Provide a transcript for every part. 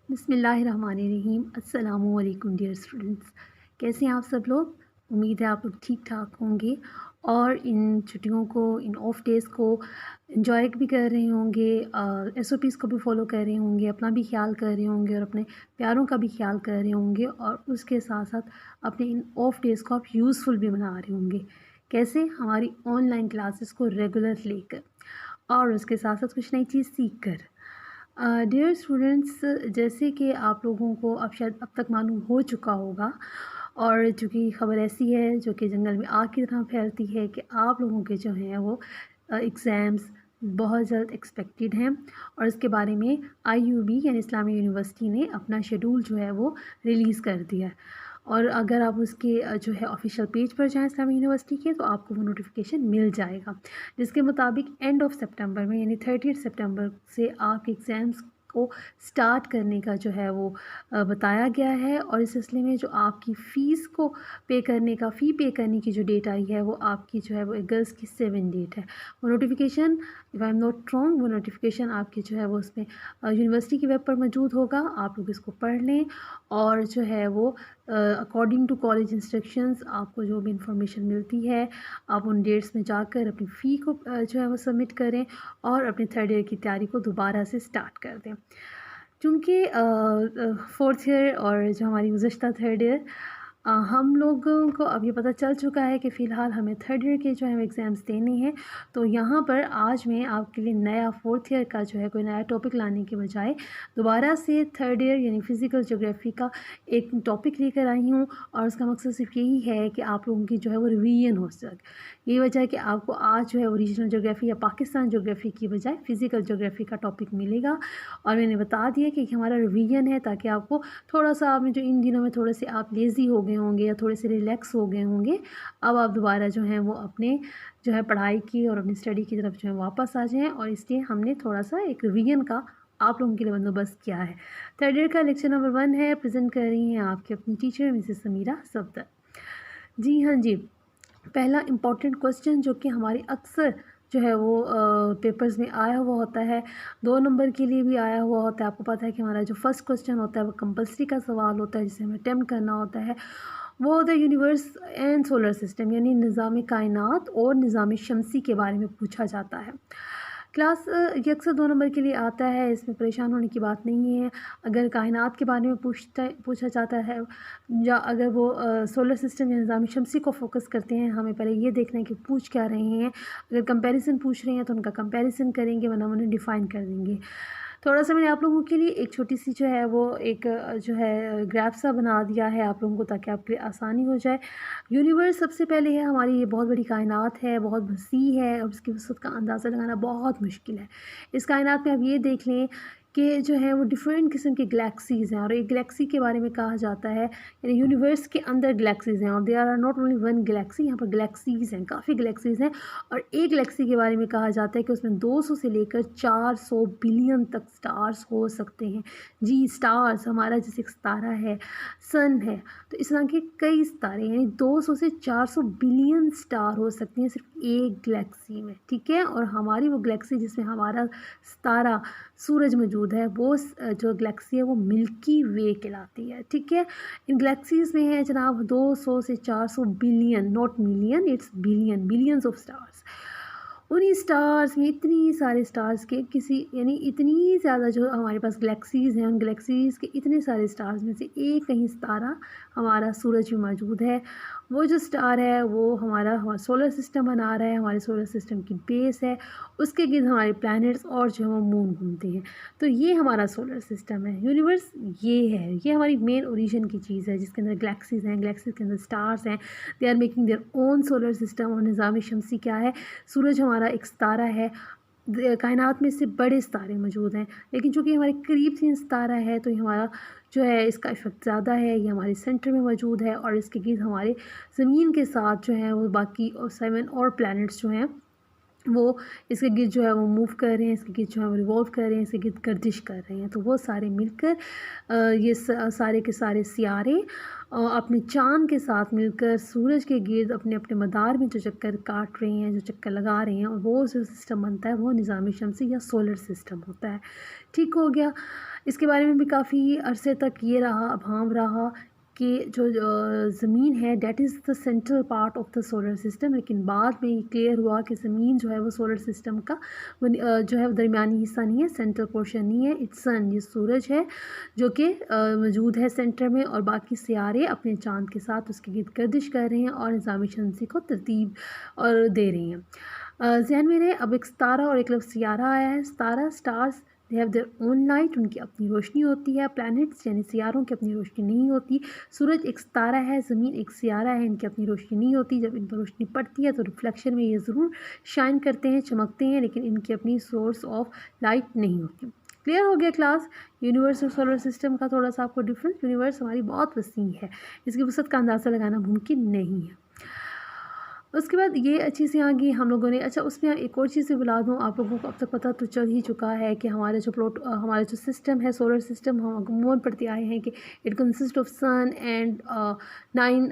बिस्मिल्लाहिर्रहमानिर्रहीम। अस्सलामुअलैकुम dear students, कैसे हैं आप सब लोग। उम्मीद है आप लोग ठीक ठाक होंगे और इन छुट्टियों को, इन ऑफ डेज़ को एंजॉय भी कर रहे होंगे, एसओपीज़ को भी फॉलो कर रहे होंगे, अपना भी ख्याल कर रहे होंगे और अपने प्यारों का भी ख्याल कर रहे होंगे और उसके साथ साथ अपने इन ऑफ डेज़ को आप यूज़फुल भी बना रहे होंगे। कैसे? हमारी ऑनलाइन क्लासेस को रेगुलर लेकर और उसके साथ साथ कुछ नई चीज़ सीख कर। डियर स्टूडेंट्स, जैसे कि आप लोगों को अब शायद अब तक मालूम हो चुका होगा और चूँकि ख़बर ऐसी है जो कि जंगल में आग की तरह फैलती है कि आप लोगों के जो हैं वो एग्ज़ाम्स बहुत जल्द एक्सपेक्टेड हैं और इसके बारे में आईयूबी यानी इस्लामी यूनिवर्सिटी ने अपना शेड्यूल जो है वो रिलीज़ कर दिया है। और अगर आप उसके जो है ऑफिशियल पेज पर जाएँ इस्लामी यूनिवर्सिटी के, तो आपको वो नोटिफिकेशन मिल जाएगा, जिसके मुताबिक एंड ऑफ सितंबर में यानी 30 सितंबर से आपके एग्ज़ाम्स को स्टार्ट करने का जो है वो बताया गया है। और इस सिलसिले में जो आपकी फ़ीस को फ़ी पे करने की जो डेट आई है वो आपकी जो है वो अगस्त की 7 डेट है। वो notification, if I am not wrong, वो नोटिफिकेशन आपकी जो है वो उसमें यूनिवर्सिटी की वेब पर मौजूद होगा। आप लोग इसको पढ़ लें और जो है वो अकॉर्डिंग टू कॉलेज इंस्ट्रक्शंस आपको जो भी इंफॉर्मेशन मिलती है, आप उन डेट्स में जाकर अपनी फ़ी को जो है वो सबमिट करें और अपने थर्ड ईयर की तैयारी को दोबारा से स्टार्ट कर दें। चूँकि फोर्थ ईयर और जो हमारी गुज़श्ता थर्ड ईयर, हम लोगों को अब ये पता चल चुका है कि फ़िलहाल हमें थर्ड ईयर के जो है एग्ज़ाम्स देने हैं। तो यहाँ पर आज मैं आपके लिए नया फोर्थ ईयर का जो है कोई नया टॉपिक लाने के बजाय दोबारा से थर्ड ईयर यानी फ़िज़िकल ज्योग्राफ़ी का एक टॉपिक लेकर आई हूँ और उसका मकसद सिर्फ यही है कि आप लोगों की जो है वो रिवीजन हो सके। यही वजह है कि आपको आज जो है वो रीजनल ज्योग्राफ़ी या पाकिस्तान ज्योग्राफ़ी की बजाय फ़िज़िकल ज्योग्राफ़ी का टॉपिक मिलेगा। और मैंने बता दिया कि हमारा रिवीजन है, ताकि आपको थोड़ा-सा, आपने जो इन दिनों में थोड़े से आप लेज़ी हो गए होंगे या थोड़े से रिलैक्स हो गए होंगे, अब आप दोबारा जो है वो अपने जो है पढ़ाई की और अपनी स्टडी की तरफ जो है वापस आ जाएँ। और इसलिए हमने थोड़ा-सा एक रिवीजन का आप लोगों के लिए बंदोबस्त किया है। थर्ड ईयर का लेक्चर नंबर 1 है, प्रेज़ेंट कर रही हैं आपकी अपनी टीचर मिसेस समीरा सफदर। जी हाँ जी। पहला इम्पॉर्टेंट क्वेश्चन जो कि हमारी अक्सर जो है वो पेपर्स में आया हुआ होता है, 2 नंबर के लिए भी आया हुआ होता है। आपको पता है कि हमारा जो फर्स्ट क्वेश्चन होता है वो कंपल्सरी का सवाल होता है, जिसे हमें अटेम्प्ट करना होता है। वो होता है यूनिवर्स एंड सोलर सिस्टम यानी निज़ाम कायनात और निज़ाम शमसी के बारे में पूछा जाता है। क्लास ये अक्सर 2 नंबर के लिए आता है, इसमें परेशान होने की बात नहीं है। अगर कायनात के बारे में पूछा जाता है या अगर वो सोलर सिस्टम या निज़ाम शमसी को फ़ोकस करते हैं, हमें पहले ये देखना है कि पूछ क्या रहे हैं। अगर कंपैरिज़न पूछ रहे हैं तो उनका कंपैरिज़न करेंगे, वरना उन्हें डिफ़ाइन कर देंगे। थोड़ा-सा मैंने आप लोगों के लिए एक छोटी-सी जो है वो एक जो है ग्राफ सा बना दिया है आप लोगों को, ताकि आपके लिए आसानी हो जाए। यूनिवर्स सबसे पहले है हमारी, ये बहुत बड़ी कायनात है, बहुत वसी है और उसकी वसअत का अंदाज़ा लगाना बहुत मुश्किल है। इस कायनात में आप ये देख लें कि जो है वो डिफरेंट किस्म की गैलेक्सीज़ हैं और एक गैलेक्सी के बारे में कहा जाता है, यानी यूनिवर्स के अंदर गैलेक्सीज़ हैं और there are not only one galaxy, यहाँ पर गैलेक्सीज़ हैं, काफ़ी गैलेक्सीज़ हैं। और एक गैलेक्सी के बारे में कहा जाता है कि उसमें 200 से लेकर 400 बिलियन तक स्टार्स हो सकते हैं। जी, स्टार्स, हमारा जैसे एक तारा है, सन है, तो इस तरह के कई सितारे, यानी 200 से 400 बिलियन स्टार हो सकते हैं सिर्फ एक गैलेक्सी में, ठीक है। और हमारी वो गैलेक्सी जिसमें हमारा सितारा सूरज मौजूद है, वो जो गैलेक्सी है वो मिल्की वे कहलाती है, ठीक है। इन गैलेक्सीज़ में है जनाब 200 से 400 billion, not million, it's billion, billions of stars. उन्हीं स्टार्स में, इतनी सारे स्टार्स के किसी, यानी इतनी ज़्यादा जो हमारे पास गैलेक्सीज़ हैं, उन गैलेक्सीज़ के इतने सारे स्टार्स में से एक कहीं सितारा हमारा सूरज में मौजूद है। वो जो स्टार है वो हमारा सोलर सिस्टम बना रहा है, हमारे सोलर सिस्टम की बेस है, उसके गिर्द हमारे प्लैनेट्स और जो है वो मून घूमते हैं। तो ये हमारा सोलर सिस्टम है, यूनिवर्स ये है, ये हमारी मेन ओरिजिन की चीज़ है, जिसके अंदर गैलेक्सीज़ हैं, गैलेक्सीज़ के अंदर स्टार्स हैं, they are making their own solar system. और निज़ाम शमसी क्या है? सूरज हमारा एक सितारा है, कायनात में इससे बड़े सितारे मौजूद हैं, लेकिन चूँकि हमारे करीब से सितारा है तो ये हमारा जो है इसका इफ़ेक्ट ज़्यादा है, ये हमारे सेंटर में मौजूद है और इसके गिर्द हमारे ज़मीन के साथ जो है वो बाकी और 7 और प्लैनेट्स जो हैं वो इसके गिर्द जो है वो मूव कर रहे हैं, इसके गिर्द जो है वो रिवॉल्व कर रहे हैं, इसके गिर्द गर्दिश कर रहे हैं। तो वो सारे मिलकर ये सारे के सारे सियारे अपने चाँद के साथ मिलकर सूरज के गिर्द अपने अपने मदार में जो चक्कर काट रहे हैं, जो चक्कर लगा रहे हैं, और वो जो सिस्टम बनता है वो निज़ाम शमसी या सोलर सिस्टम होता है। ठीक हो गया। इसके बारे में भी काफ़ी अरसे तक ये रहा, अभाव रहा कि जो ज़मीन है that is the central part of the solar system, लेकिन बाद में ये क्लियर हुआ कि ज़मीन जो है वो सोलर सिस्टम का जो है दरमियानी हिस्सा नहीं है, सेंट्रल पोर्शन नहीं है। इट्स सन, ये सूरज है जो कि मौजूद है सेंटर में, और बाकी सियारे अपने चाँद के साथ उसके गिर्द गर्दिश कर रहे हैं और निज़ाम शमसी को तरतीब और दे रही हैं। ज़हन में रहे, अब एक सितारा और एक लफ्ज़ सियारा आया है। सितारा, stars, they have their own light, उनकी अपनी रोशनी होती है। प्लैनेट्स यानी सियारों की अपनी रोशनी नहीं होती। सूरज एक सितारा है, ज़मीन एक सियारा है, इनकी अपनी रोशनी नहीं होती। जब इन पर रोशनी पड़ती है तो रिफ्लेक्शन में ये ज़रूर शाइन करते हैं, चमकते हैं, लेकिन इनकी अपनी सोर्स ऑफ लाइट नहीं होती। क्लियर हो गया क्लास? यूनिवर्स और सोलर सिस्टम का थोड़ा सा आपको डिफरेंस। यूनिवर्स हमारी बहुत वसी है, इसकी वसअत का अंदाज़ा लगाना मुमकिन नहीं है। उसके बाद ये अच्छी सी आ गई हम लोगों ने। अच्छा, उसमें एक और चीज़ भी बुला दूँ, आप लोगों को अब तक पता तो चल ही चुका है कि हमारा जो सिस्टम है, सोलर सिस्टम, हम अमूमन पढ़ते आए हैं कि it consist of sun and 9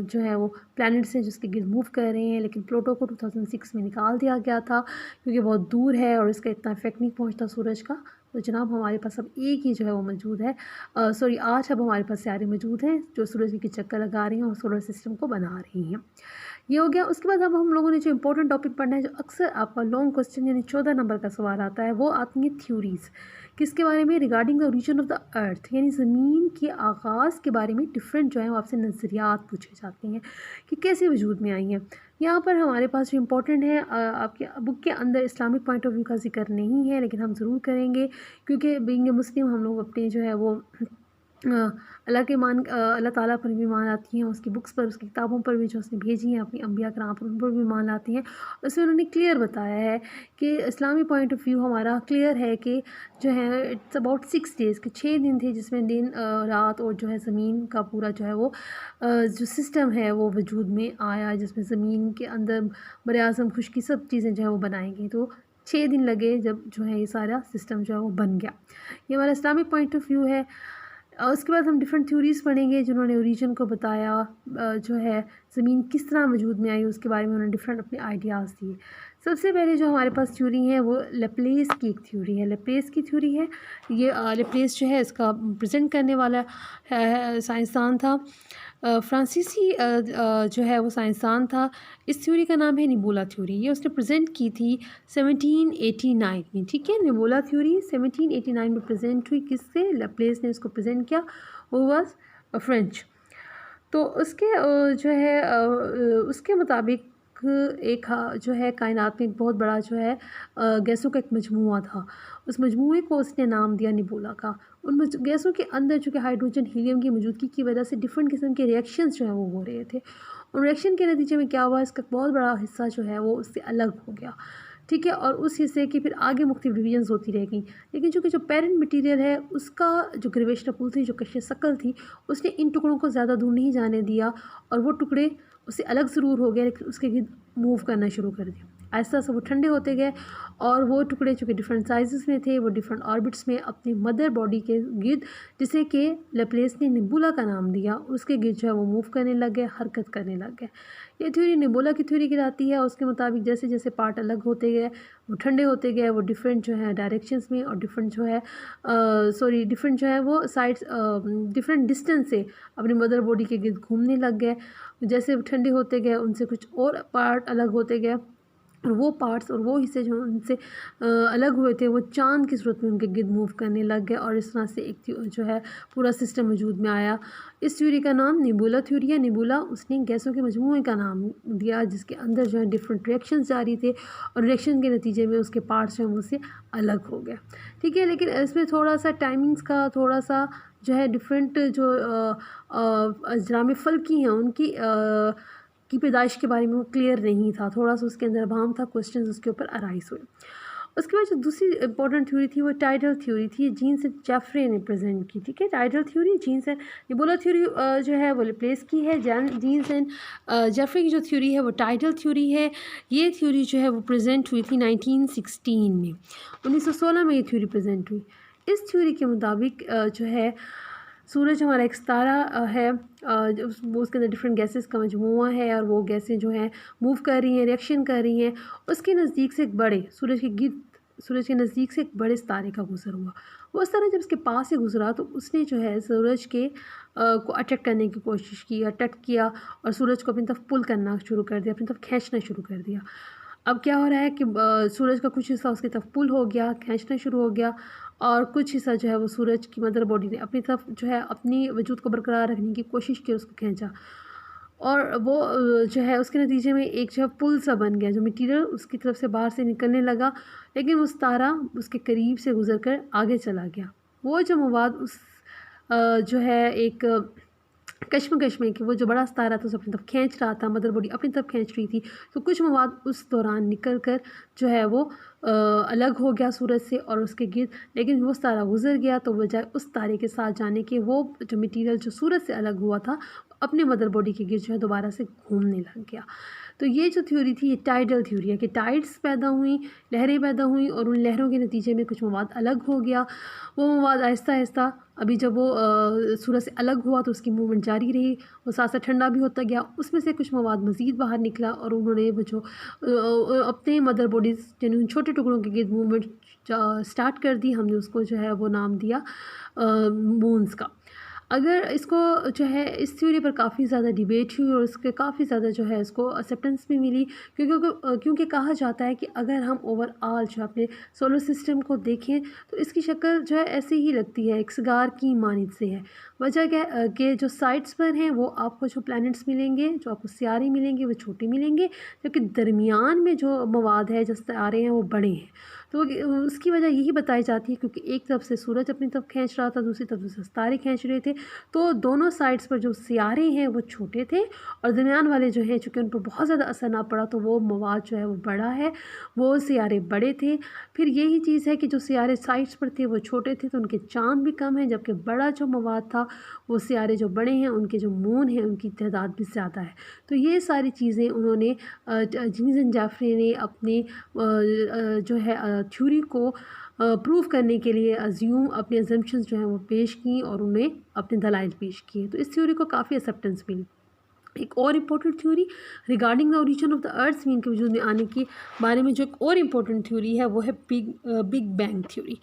जो है वो प्लैनेट्स हैं जिसके गिर्द मूव कर रहे हैं। लेकिन प्लूटो को 2006 में निकाल दिया गया था क्योंकि बहुत दूर है और इसका इतना इफेक्ट नहीं पहुँचता सूरज का। तो जनाब हमारे पास अब एक ही जो है वो मौजूद है, 8 अब हमारे पास सियारे मौजूद हैं जो सूरज के चक्कर लगा रही हैं और सोलर सिस्टम को बना रही हैं। ये हो गया। उसके बाद अब हम लोगों ने जो इंपॉर्टेंट टॉपिक पढ़ना है, जो अक्सर आपका लॉन्ग क्वेश्चन यानी 14 नंबर का सवाल आता है, वो आती हैं थ्योरीज़। किसके बारे में? Regarding the origin of the earth, यानी ज़मीन के आगाज़ के बारे में डिफरेंट जो है वो आपसे नज़रियात पूछे जाते हैं कि कैसे वजूद में आई हैं। यहाँ पर हमारे पास जो इम्पोर्टेंट है, आपके बुक के अंदर इस्लामिक पॉइंट ऑफ व्यू का जिक्र नहीं है, लेकिन हम ज़रूर करेंगे क्योंकि बीइंग ए मुस्लिम हम लोग अपने जो है वो अल्लाह ताला पर भी मान लाती हैं, उसकी बुक्स पर, उसकी किताबों पर भी जो उसने भेजी हैं अपनी अम्बिया कराम पर, उन पर भी मान लाती हैं। उसमें उन्होंने क्लियर बताया है कि इस्लामी पॉइंट ऑफ व्यू हमारा क्लियर है कि जो है इट्स अबाउट 6 डेज़ के 6 दिन थे जिसमें दिन रात और जो है ज़मीन का पूरा जो है वो जो सिस्टम है वो वजूद में आया, जिसमें ज़मीन के अंदर बर-ए-आज़म खुशकी सब चीज़ें जो है वो बनाई गई। तो 6 दिन लगे जब जो है ये सारा सिस्टम जो है वो बन गया। ये हमारा इस्लामिक पॉइंट ऑफ व्यू है। उसके बाद हम डिफरेंट थ्योरीज़ पढ़ेंगे जिन्होंने ओरिजिन को बताया, जो है ज़मीन किस तरह वजूद में आई उसके बारे में उन्होंने डिफरेंट अपने आइडियाज़ दिए। सबसे पहले जो हमारे पास थ्योरी है वो लेप्लेस की एक थ्योरी है। लेप्लेस की थ्योरी है ये, लेप्लेस जो है इसका प्रेजेंट करने वाला साइंसदान था, फ्रांसीसी जो है वो साइंसदान था। इस थ्योरी का नाम है निबुला थ्योरी। ये उसने प्रेजेंट की थी 1789 में। ठीक है, निबुला थ्योरी 1789 में प्रेजेंट हुई। किससे? लेप्लेस ने इसको प्रेजेंट किया, वो वाज फ्रेंच। तो उसके जो है उसके मुताबिक एक जो है कायनात में एक बहुत बड़ा जो है गैसों का एक मजमुआ था। उस मजमुए को उसने नाम दिया निबुला का। उन गैसों के अंदर चूँकि हाइड्रोजन हीलियम की मौजूदगी की वजह से डिफरेंट किस्म के रिएक्शंस जो हैं वो हो रहे थे। उन रिएक्शन के नतीजे में क्या हुआ, इसका बहुत बड़ा हिस्सा जो है वो उससे अलग हो गया। ठीक है, और उस हिस्से की फिर आगे मुख्तलिफ डिवीजन्स होती रह गई। लेकिन चूँकि जो पेरेंट मटीरियल है उसका जो ग्रेविटेशनल पुल थी, जो कशिश शक्ल थी, उसने इन टुकड़ों को ज़्यादा दूर नहीं जाने दिया और वो टुकड़े उससे अलग ज़रूर हो गए, लेकिन उसके गिर्द मूव करना शुरू कर दिया। आहिस्ता आहिस्ता वो ठंडे होते गए और वो टुकड़े चूँकि डिफरेंट साइज़ में थे, वो डिफरेंट ऑर्बिट्स में अपनी मदर बॉडी के गिर्द, जिसे कि लेप्लेस ने निबुला का नाम दिया, उसके गिर्द जो है वो मूव करने लग गए, हरकत करने लग गए। ये थ्योरी निबुला की थ्योरी कहलाती है। उसके मुताबिक जैसे जैसे पार्ट अलग होते गए, वो ठंडे होते गए, वो डिफरेंट जो है डायरेक्शंस में और डिफरेंट जो है वो साइड्स डिफरेंट डिस्टेंस से अपनी मदर बॉडी के गिर्द घूमने लग गए। जैसे ठंडे होते गए उनसे कुछ और पार्ट अलग होते गए और वो पार्ट्स और वो हिस्से जो उनसे अलग हुए थे वो चाँद की सूरत में उनके गिर्द मूव करने लग गए और इस तरह से एक जो है पूरा सिस्टम वजूद में आया। इस थ्योरी का नाम निबुला थ्योरी है। निबुला उसने गैसों के मजमूए का नाम दिया जिसके अंदर जो है डिफरेंट रिएक्शंस जारी थे और रिएक्शन के नतीजे में उसके पार्ट्स जो हैं उससे अलग हो गए। ठीक है, लेकिन इसमें थोड़ा सा टाइमिंग्स का थोड़ा सा जो है डिफरेंट जो अजराम फ़ल्की हैं उनकी की पैदाइश के बारे में वो क्लियर नहीं था, थोड़ा सा उसके अंदर अभाम था, क्वेश्चंस उसके ऊपर अराइज हुए। उसके बाद जो दूसरी इंपॉर्टेंट थ्योरी थी वो टाइडल थ्योरी थी, जीन्स एंड जेफरे ने प्रेजेंट की। ठीक है, tidal theory, Jeans and nebula theory जो है वो रिप्लेस की है। जीन्स एंड जेफरे की जो थ्योरी है वो टाइडल थ्योरी है। ये थ्योरी जो है वो प्रेजेंट हुई थी 1916 में, 1916 में ये थ्योरी प्रेजेंट हुई। इस थ्योरी के मुताबिक जो है सूरज हमारा एक सितारा है, वो उसके अंदर डिफरेंट गैसेस का मजमूआ है और वो गैसें जो हैं मूव कर रही हैं, रिएक्शन कर रही हैं। उसके नज़दीक से एक बड़े सूरज के नज़दीक से एक बड़े सितारे का गुजर हुआ। वो इस तरह जब उसके पास से गुजरा तो उसने जो है सूरज के को अट्रैक्ट करने की कोशिश की, अट्रैक्ट किया और सूरज को अपनी तरफ पुल करना शुरू कर दिया, अपनी तरफ खींचना शुरू कर दिया। अब क्या हो रहा है कि सूरज का कुछ हिस्सा उसकी तरफ पुल हो गया, खींचना शुरू हो गया, और कुछ हिस्सा जो है वो सूरज की मदर बॉडी ने अपनी तरफ जो है अपनी वजूद को बरकरार रखने की कोशिश की, उसको खींचा। और वो जो है उसके नतीजे में एक जो है पुल सा बन गया, जो मटीरियल उसकी तरफ से बाहर से निकलने लगा, लेकिन उस तारा उसके करीब से गुजर कर आगे चला गया। वो जो मवाद उस जो है एक कश्मकश में कि वो जो बड़ा सितारा था उसे अपनी तरफ खींच रहा था, मदर बॉडी अपनी तरफ खींच रही थी, तो कुछ मवाद उस दौरान निकल कर जो है वो अलग हो गया सूरज से और उसके गिर्द, लेकिन वो सितारा गुजर गया तो बजाय उस तारे के साथ जाने के वो जो मटीरियल जो सूरज से अलग हुआ था अपने मदर बॉडी के गिर्द जो है दोबारा से घूमने लग गया। तो ये जो थ्योरी थी ये टाइडल थ्योरी है कि टाइड्स पैदा हुई, लहरें पैदा हुई और उन लहरों के नतीजे में कुछ मवाद अलग हो गया। वो मवाद आहिस्ता आहिस्ता अभी जब वो सूरज से अलग हुआ तो उसकी मूवमेंट जारी रही, वो साथ साथ ठंडा भी होता गया, उसमें से कुछ मवाद मज़ीद बाहर निकला और उन्होंने वो जो अपने मदर बॉडीज़ यानी उन छोटे टुकड़ों के गिर्द मूवमेंट स्टार्ट कर दी। हमने उसको जो है वो नाम दिया मून्स का। अगर इसको जो है इस थ्योरी पर काफ़ी ज़्यादा डिबेट हुई और इसके काफ़ी ज़्यादा जो है इसको एक्सेप्टेंस भी मिली, क्योंकि कहा जाता है कि अगर हम ओवरऑल जो अपने सोलर सिस्टम को देखें तो इसकी शक्ल जो है ऐसी ही लगती है, एक सिगार की मानिंद से है। वजह क्या कि जो साइड्स पर हैं वो आपको जो प्लैनेट्स मिलेंगे, जो आपको सियारे मिलेंगे वो छोटे मिलेंगे, जबकि दरमियान में जो मवाद है, जो सितारे हैं वो बड़े हैं। तो उसकी वजह यही बताई जाती है क्योंकि एक तरफ से सूरज अपनी तरफ खींच रहा था, दूसरी तरफ से सितारे खींच रहे थे, तो दोनों साइड्स पर जो सियारे हैं वो छोटे थे और दरमियान वाले जो हैं चूँकि उन पर बहुत ज़्यादा असर ना पड़ा तो वो मवाद जो है वो बड़ा है, वो सियारे बड़े थे। फिर यही चीज़ है कि जो सियारे साइड्स पर थे वो छोटे थे तो उनके चाँद भी कम हैं, जबकि बड़ा जो मवाद था वो सियारे जो बड़े हैं उनके जो मून हैं उनकी तादाद भी ज़्यादा है। तो ये सारी चीज़ें उन्होंने जीन्स एंड जेफरे ने अपने जो है थ्योरी को प्रूव करने के लिए अपने अजम्पशंस जो हैं वो पेश की और उन्हें अपने दलाइल पेश किए। तो इस थ्योरी को काफ़ी एक्सेप्टेंस मिली। एक और important theory regarding the origin of the earth ज़मीन के वजूद में आने के बारे में जो एक और इम्पोर्टेंट थ्योरी है वो है big bang theory.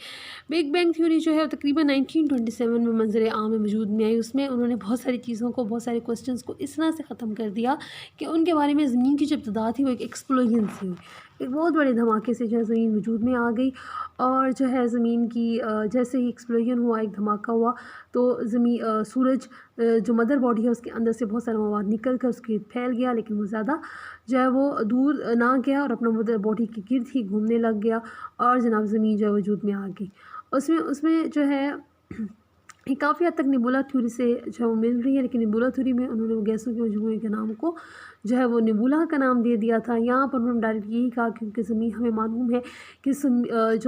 Big bang theory जो है तकरीबन 1927 में मंजर आम में वजूद में आई। उसमें उन्होंने बहुत सारी चीज़ों को, बहुत सारे क्वेश्चंस को इस तरह से ख़त्म कर दिया कि उनके बारे में ज़मीन की जो इब्तिदा थी वो एक एक्सप्लोजन से हुई, एक बहुत बड़े धमाके से जो है ज़मीन वजूद में आ गई और जो है ज़मीन की जैसे ही एक्सप्लोजन हुआ, एक धमाका हुआ तो सूरज जो मदर बॉडी है उसके अंदर से बहुत सारा मवाद निकल कर उसके फैल गया, लेकिन वो ज़्यादा जो है वो दूर ना गया और अपना मदर बॉडी के गिर्द ही घूमने लग गया और जनाब ज़मीन जो है वजूद में आ गई। उसमें जो है ये काफ़ी हद तक नेबुला थ्योरी से जो है वो मिल रही है, लेकिन नेबुला थ्योरी में उन्होंने वो गैसों के मजमूए के नाम को जो है वो नेबुला का नाम दे दिया था। यहाँ पर उन्होंने डायरेक्ट यही कहा क्योंकि ज़मीन हमें मालूम है कि सूरज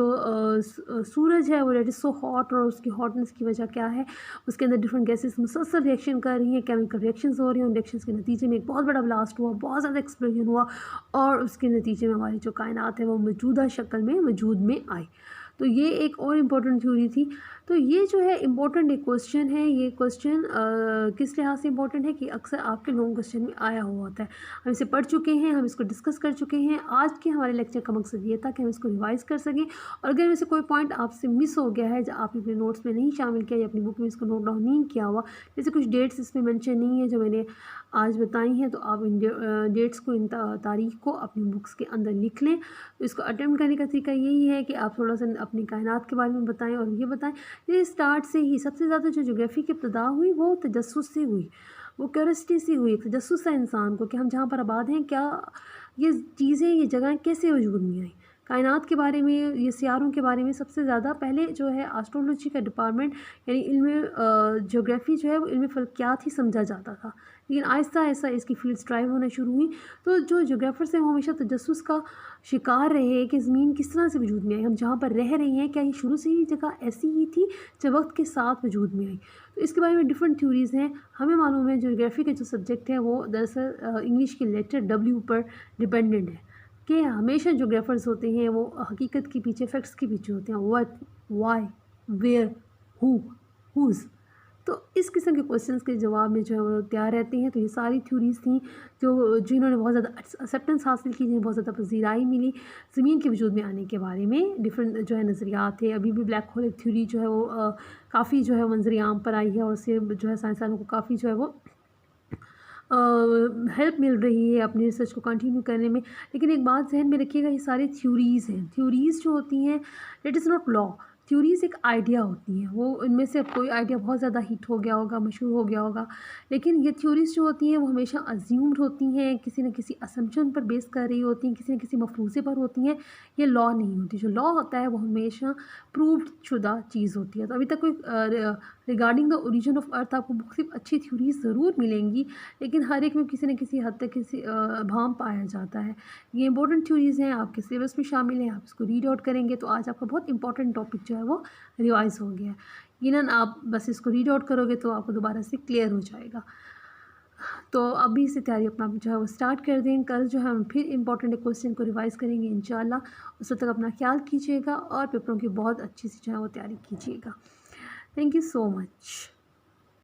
है वो डेट इज़ सो हॉट और उसकी हॉटनेस की वजह क्या है, उसके अंदर डिफरेंट गैसेस मुसलसल रिएक्शन कर रही हैं, केमिकल रिएक्शंस हो रही हैं। उन रिएक्शंस के नतीजे में एक बहुत बड़ा ब्लास्ट हुआ, बहुत ज़्यादा एक्सप्लोजन हुआ और उसके नतीजे में हमारी जो कायनात है वो मौजूदा शक्ल में वजूद में आई। तो ये एक और इम्पॉर्टेंट थ्योरी थी। तो ये जो है इम्पॉर्टेंट एक क्वेश्चन है। ये क्वेश्चन किस लिहाज से इम्पॉर्टेंट है कि अक्सर आपके लॉन्ग क्वेश्चन में आया हुआ होता है। हम इसे पढ़ चुके हैं, हम इसको डिस्कस कर चुके हैं। आज के हमारे लेक्चर का मकसद ये था कि हम इसको रिवाइज़ कर सकें और अगर वैसे कोई पॉइंट आपसे मिस हो गया है जो आपने अपने नोट्स में नहीं शामिल किया या अपनी बुक में इसको नोट डाउन नहीं किया हुआ, जैसे कुछ डेट्स इसमें मेंशन नहीं है जो मैंने आज बताई हैं, तो आप इन डेट्स को, इन तारीख को अपनी बुक्स के अंदर लिख लें। तो इसको अटेम्प्ट करने का तरीका यही है कि आप थोड़ा सा अपनी कायनात के बारे में बताएं और ये बताएं ये स्टार्ट से ही सबसे ज़्यादा जो ज्योग्राफी की इब्तिदा हुई वो तजस्सुस से हुई, वो क्यूरियोसिटी से हुई, एक तजस्सुस था इंसान को कि हम जहाँ पर आबाद हैं क्या ये चीज़ें, ये जगह कैसे वजूद में आई। कायनात के बारे में, ये सियारों के बारे में सबसे ज़्यादा पहले जो है एस्ट्रोलॉजी का डिपार्टमेंट यानी इल्म ज्योग्राफी जो है वो इल्म फ़ल्कियात ही समझा जाता था। लेकिन आहिस्ता-आहिस्ता इसकी फ़ील्ड्स ड्राइव होना शुरू हुई। तो जो ज्योग्राफ़र्स हैं वो हमेशा तजस्सुस का शिकार रहे कि ज़मीन किस तरह से वजूद में आई, हम जहाँ पर रह रहे हैं क्या ये शुरू से ही जगह ऐसी ही थी जब वक्त के साथ वजूद में आई। तो इसके बारे में डिफरेंट थ्योरीज़ हैं। हमें मालूम है ज्योग्राफी का जो सब्जेक्ट है वो दरअसल इंग्लिश के लेटर डब्ल्यू पर डिपेंडेंट है कि हमेशा ज्योग्राफर्स होते हैं वो हकीकत के पीछे, फैक्ट्स के पीछे होते हैं। What, why, where, who, whose. तो इस किस्म के क्वेश्चंस के जवाब में जो है वो तैयार रहते हैं। तो ये सारी थ्योरीज़ थी जिन्होंने बहुत ज़्यादा एक्सेप्टेंस हासिल की, जिन्हें बहुत ज़्यादा पज़ीराई मिली ज़मीन के वजूद में आने के बारे में। डिफरेंट जो है नज़रियात थे। अभी भी ब्लैक होल एक थ्योरी जो है वो काफ़ी जो है मंजर आम पर आई है और उससे जो है साइंसदानों को काफ़ी जो है वो हेल्प मिल रही है अपनी रिसर्च को कंटिन्यू करने में। लेकिन एक बात ज़हन में रखिएगा, ये सारी थ्योरीज़ हैं। थ्योरीज़ जो होती हैं it is not law. Theories एक आइडिया होती हैं। वो इनमें से अब कोई आइडिया बहुत ज़्यादा हिट हो गया होगा, मशहूर हो गया होगा, लेकिन ये थ्योरीज़ जो होती हैं वो हमेशा अज़्यूम्ड होती हैं, किसी न किसी असम्पशन पर बेस कर रही होती हैं, किसी न किसी मफ़रूज़े पर होती हैं। ये लॉ नहीं होती। जो लॉ होता है वो हमेशा प्रूव्ड शुदा चीज़ होती है। तो अभी तक कोई regarding the origin of earth आपको मुख्तलिफ अच्छी थ्योरीज़ ज़रूर मिलेंगी, लेकिन हर एक में किसी न किसी हद तक किसी अभाम पाया जाता है। ये इंपॉर्टेंट थ्योरीज़ हैं, आपके सिलेबस में शामिल हैं, आप इसको रीड आउट करेंगे तो आज आपका बहुत इंपॉर्टेंट टॉपिक जो है वो रिवाइज़ हो गया है। यकीनन आप बस इसको रीड आउट करोगे तो आपको दोबारा से क्लियर हो जाएगा। तो अभी से तैयारी अपना जो है वो स्टार्ट कर दें। कल जो है हम फिर इंपॉर्टेंट क्वेश्चन को रिवाइज़ करेंगे इंशाल्लाह। उस वक्त तक अपना ख्याल कीजिएगा और पेपरों की बहुत अच्छी से जो है वो तैयारी कीजिएगा। Thank you so much.